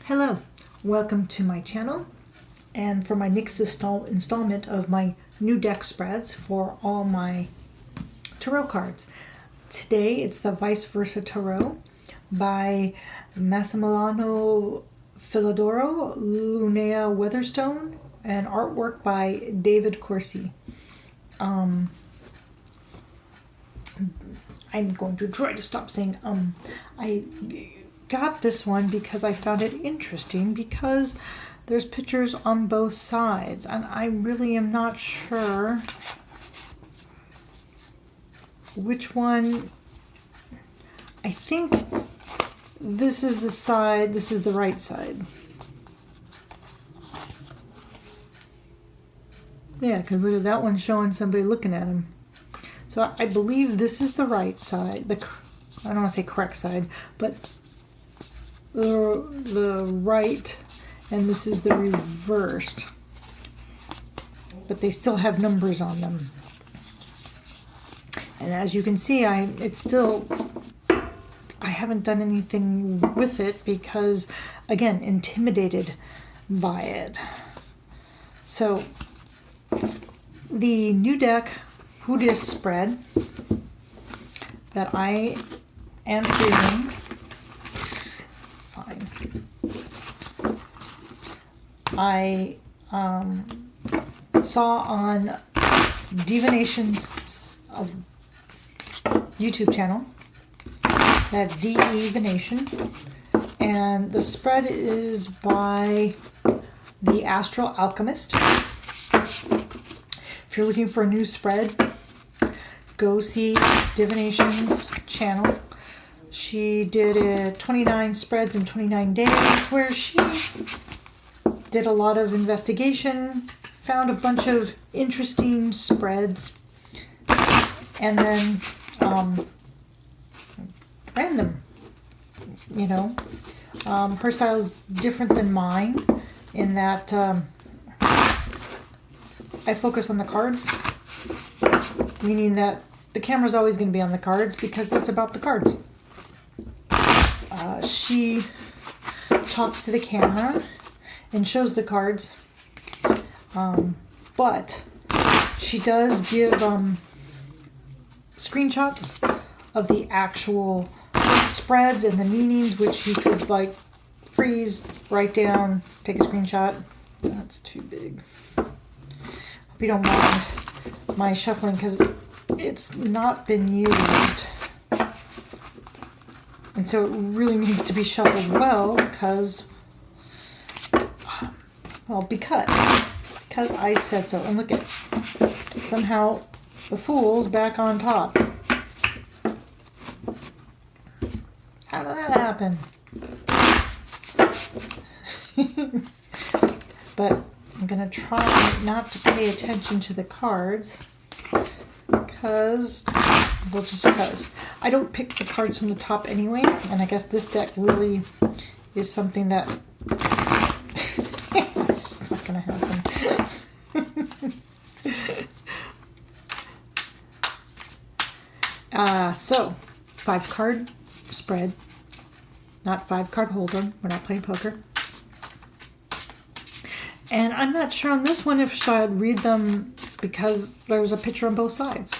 Hello, welcome to my channel and for my next installment of my new deck spreads for all my tarot cards. Today it's the ViceVersa Tarot by Massimiliano Filodoro, Lunea Weatherstone, and artwork by David Corsi. I'm going to try to stop saying I got this one because I found it interesting because there's pictures on both sides and I really am not sure which one. I think this is the side, this is the right side. Yeah, because look at that one showing somebody looking at him. So I believe this is the right side, I don't want to say correct side, but the right, and this is the reversed, but they still have numbers on them. And as you can see, I haven't done anything with it because, again, intimidated by it. So the new deck Hoodis spread that I am doing, I saw on DeeVintion's YouTube channel. That's DeeVintion, and the spread is by the Astral Alchemist. If you're looking for a new spread, go see DeeVintion's channel. She did 29 spreads in 29 days, where she did a lot of investigation, found a bunch of interesting spreads, and then ran them. You know, her style is different than mine in that I focus on the cards, meaning that the camera's always going to be on the cards because it's about the cards. She talks to the camera and shows the cards, but she does give screenshots of the actual spreads and the meanings, which you could like freeze, write down, take a screenshot. That's too big. Hope you don't mind my shuffling because it's not been used. And so it really needs to be shuffled well because I said so. And look at, somehow the Fool's back on top. How did that happen? But I'm going to try not to pay attention to the cards because I don't pick the cards from the top anyway, and I guess this deck really is something that it's just not going to happen. So 5-card spread, not 5-card holder. We're not playing poker. And I'm not sure on this one if I should read them because there's a picture on both sides.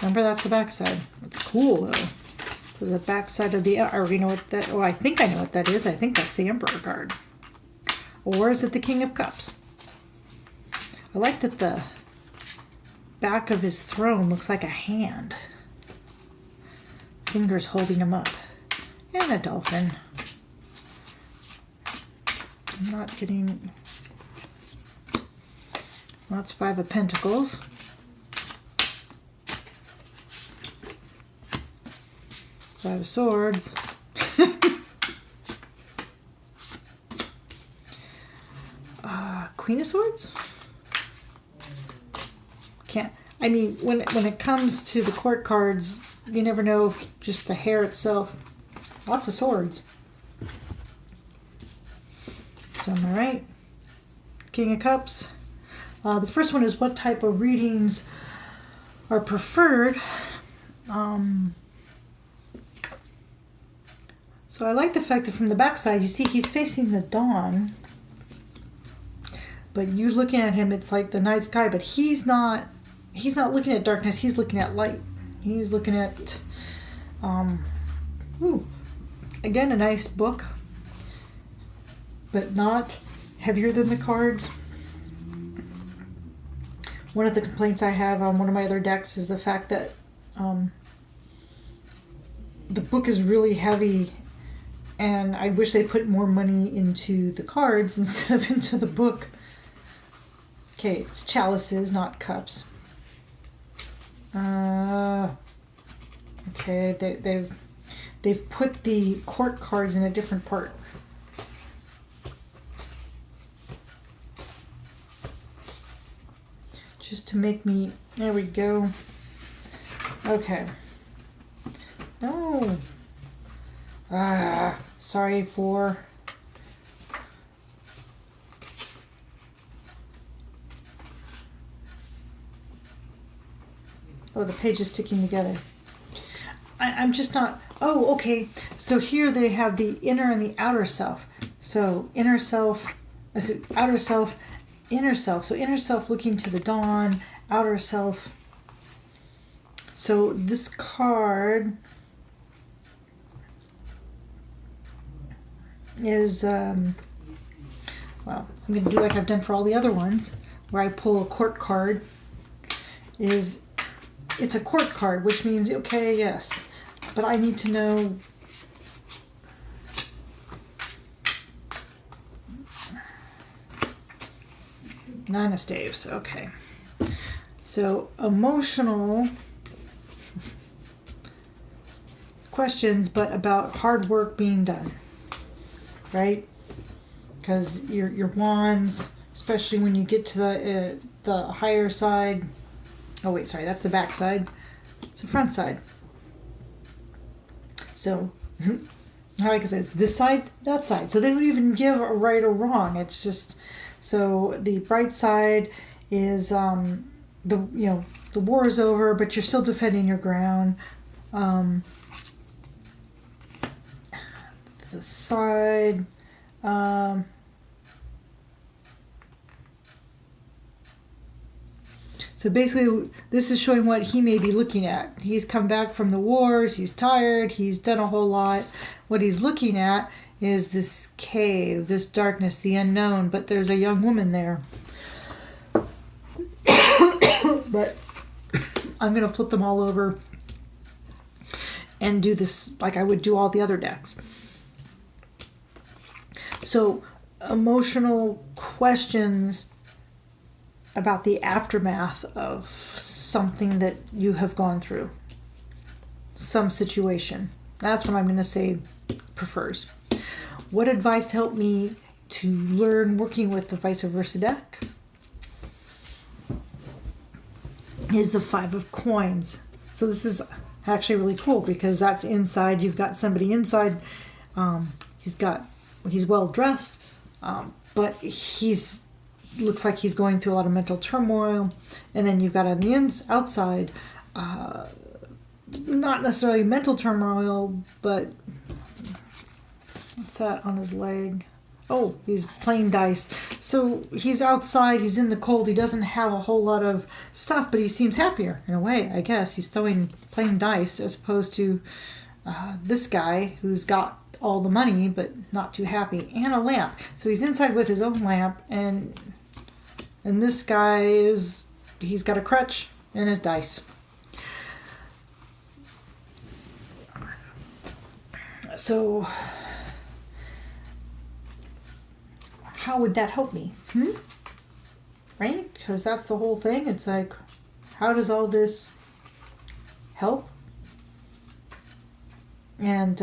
Remember, that's the back side. It's cool though. So the back side of the, I already know what that, oh, I think I know what that is. I think that's the Emperor card. Or is it the King of Cups? I like that the back of his throne looks like a hand. Fingers holding him up. And a dolphin. I'm not getting, well, that's 5 of Pentacles. Five of Swords. Queen of Swords? Can't, I mean, when it comes to the court cards, you never know if just the hair itself. Lots of swords. So am I right? King of Cups. The first one is what type of readings are preferred. So I like the fact that from the back side, you see he's facing the dawn. But you looking at him, it's like the night sky, but he's not looking at darkness, he's looking at light. He's looking at, again, a nice book, but not heavier than the cards. One of the complaints I have on one of my other decks is the fact that the book is really heavy, and I wish they put more money into the cards instead of into the book. Okay, it's chalices, not cups. Okay, they've put the court cards in a different part. Just to make me, there we go. Okay. No. Sorry for... Oh, the page is sticking together. I'm just not... Oh, okay. So here they have the inner and the outer self. So inner self, outer self, inner self. So inner self looking to the dawn, outer self. So this card is, well, I'm going to do like I've done for all the other ones, where I pull a court card. It's a court card, which means, okay, yes, but I need to know Nine of Staves. Okay, so emotional questions, but about hard work being done, right? Because your wands, especially when you get to the higher side. Oh wait, sorry, that's the back side. It's the front side. So, like I said, it's this side, that side. So they don't even give a right or wrong. It's just, so the bright side is the war is over, but you're still defending your ground. The side. So basically, this is showing what he may be looking at. He's come back from the wars, he's tired, he's done a whole lot. What he's looking at is this cave, this darkness, the unknown, but there's a young woman there. But I'm going to flip them all over and do this like I would do all the other decks. So, emotional questions about the aftermath of something that you have gone through. Some situation. That's what I'm going to say prefers. What advice to help me to learn working with the ViceVersa deck is the Five of Coins. So this is actually really cool because that's inside. You've got somebody inside. He's well dressed, but looks like he's going through a lot of mental turmoil. And then you've got on the outside, not necessarily mental turmoil, but what's that on his leg? Oh, he's playing dice. So he's outside, he's in the cold, he doesn't have a whole lot of stuff, but he seems happier in a way, I guess. He's playing dice as opposed to this guy who's got all the money but not too happy, and a lamp. So he's inside with his own lamp, and this guy he's got a crutch and his dice. So how would that help me? Right? Because that's the whole thing. It's like, how does all this help? And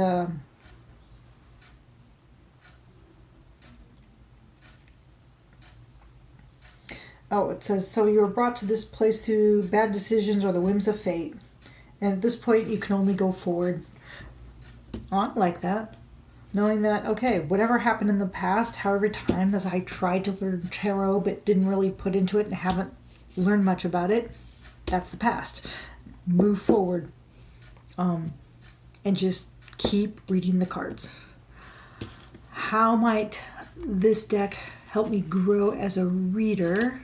it says, so you were brought to this place through bad decisions or the whims of fate. And at this point, you can only go forward. I like that. Knowing that, okay, whatever happened in the past, however time as I tried to learn tarot but didn't really put into it and haven't learned much about it, that's the past. Move forward. and just keep reading the cards. How might this deck help me grow as a reader?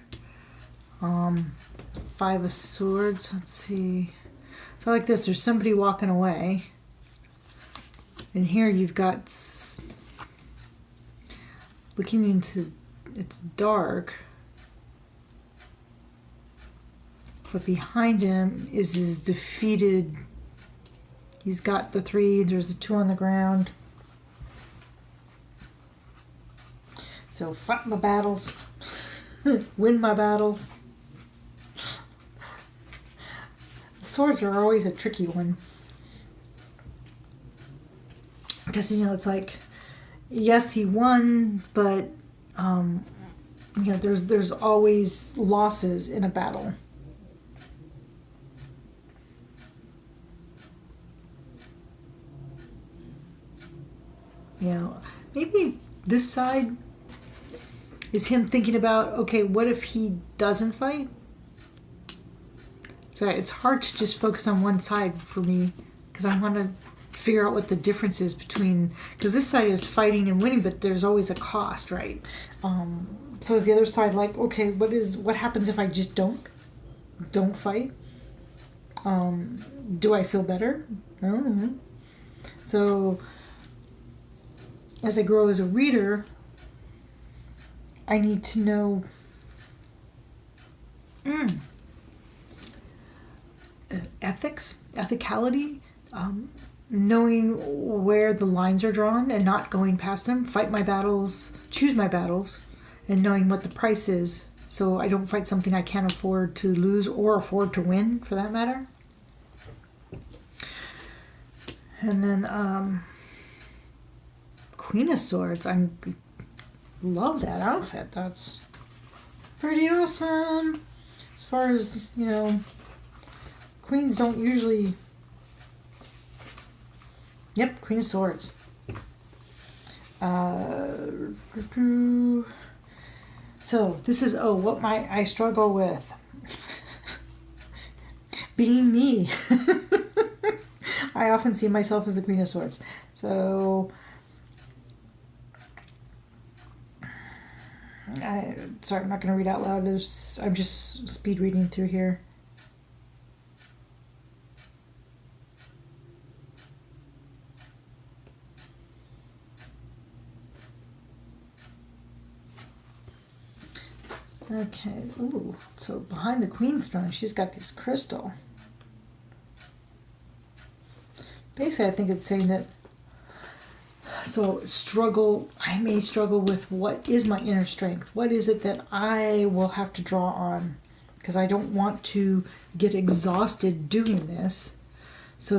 Five of Swords. Let's see. So like this, there's somebody walking away. And here you've got, looking into, it's dark. But behind him is his defeated, he's got the 3, there's the 2 on the ground. So fight my battles, win my battles. The swords are always a tricky one. Because, you know, it's like, yes, he won, but, you know, there's always losses in a battle. You know, maybe this side is him thinking about, okay, what if he doesn't fight? So it's hard to just focus on one side for me, because I want to figure out what the difference is between, because this side is fighting and winning, but there's always a cost, right? So is the other side like, okay, what happens if I just don't fight? Do I feel better? I don't know. So as I grow as a reader, I need to know ethicality, knowing where the lines are drawn and not going past them, fight my battles, choose my battles, and knowing what the price is so I don't fight something I can't afford to lose or afford to win, for that matter. And then Queen of Swords. I love that outfit. That's pretty awesome. As far as, you know, queens don't usually... Yep, Queen of Swords. So this is, what I struggle with. Being me. I often see myself as the Queen of Swords. So sorry, I'm not going to read out loud. I'm just speed reading through here. Okay, ooh, so behind the Queen's throne, she's got this crystal. Basically, I think it's saying that, so I may struggle with what is my inner strength? What is it that I will have to draw on? Because I don't want to get exhausted doing this. So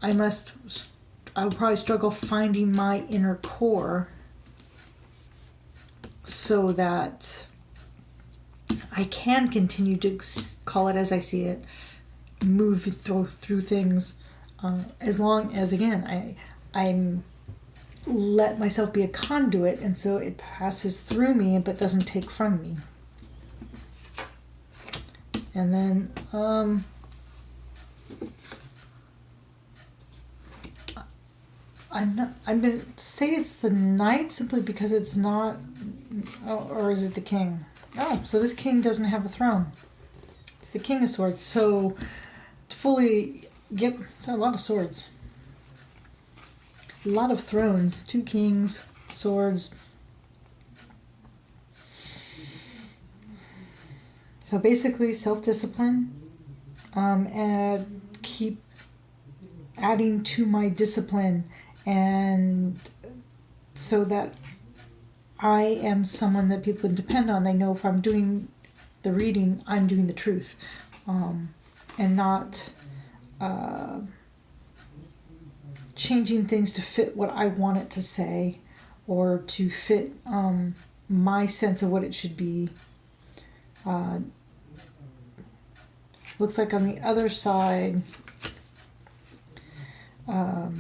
I'll probably struggle finding my inner core so that I can continue to call it as I see it, move through things, as long as, again, I'm let myself be a conduit, and so it passes through me but doesn't take from me. And then I'm going to say it's the Knight simply because it's not, or is it the King? Oh, so this King doesn't have a throne. It's the King of Swords. So to fully get, it's a lot of swords. A lot of thrones. 2 kings, swords. So basically self-discipline, and keep adding to my discipline, and so that I am someone that people can depend on. They know if I'm doing the reading, I'm doing the truth, and not changing things to fit what I want it to say, or to fit my sense of what it should be. Looks like on the other side, oh,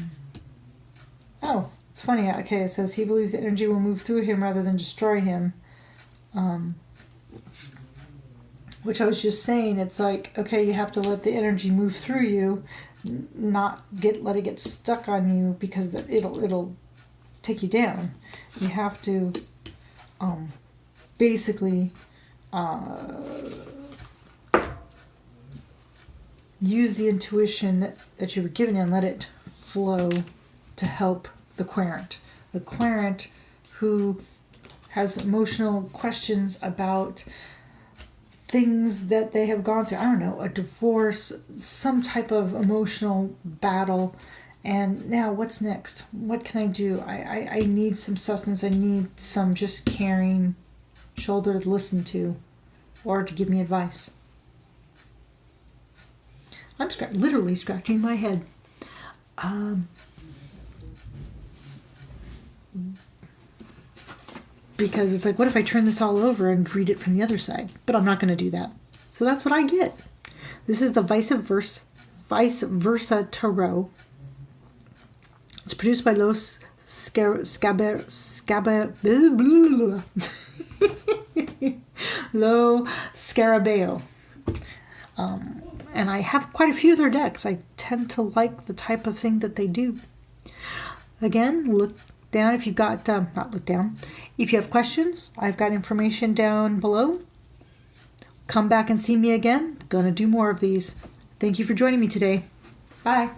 it's funny. Okay, it says he believes the energy will move through him rather than destroy him. which I was just saying, it's like, okay, you have to let the energy move through you, not let it get stuck on you, because it'll take you down. You have to basically use the intuition that you were given and let it flow to help the querent. The querent who has emotional questions about things that they have gone through. I don't know, a divorce, some type of emotional battle. And now what's next? What can I do? I need some sustenance. I need some just caring shoulder to listen to or to give me advice. I'm literally scratching my head. Because it's like, what if I turn this all over and read it from the other side? But I'm not going to do that. So that's what I get. This is the ViceVersa Tarot. It's produced by Los Lo Scarabeo. And I have quite a few of their decks. I tend to like the type of thing that they do. Again, look down if you've got, not look down. If you have questions, I've got information down below. Come back and see me again. Gonna do more of these. Thank you for joining me today. Bye.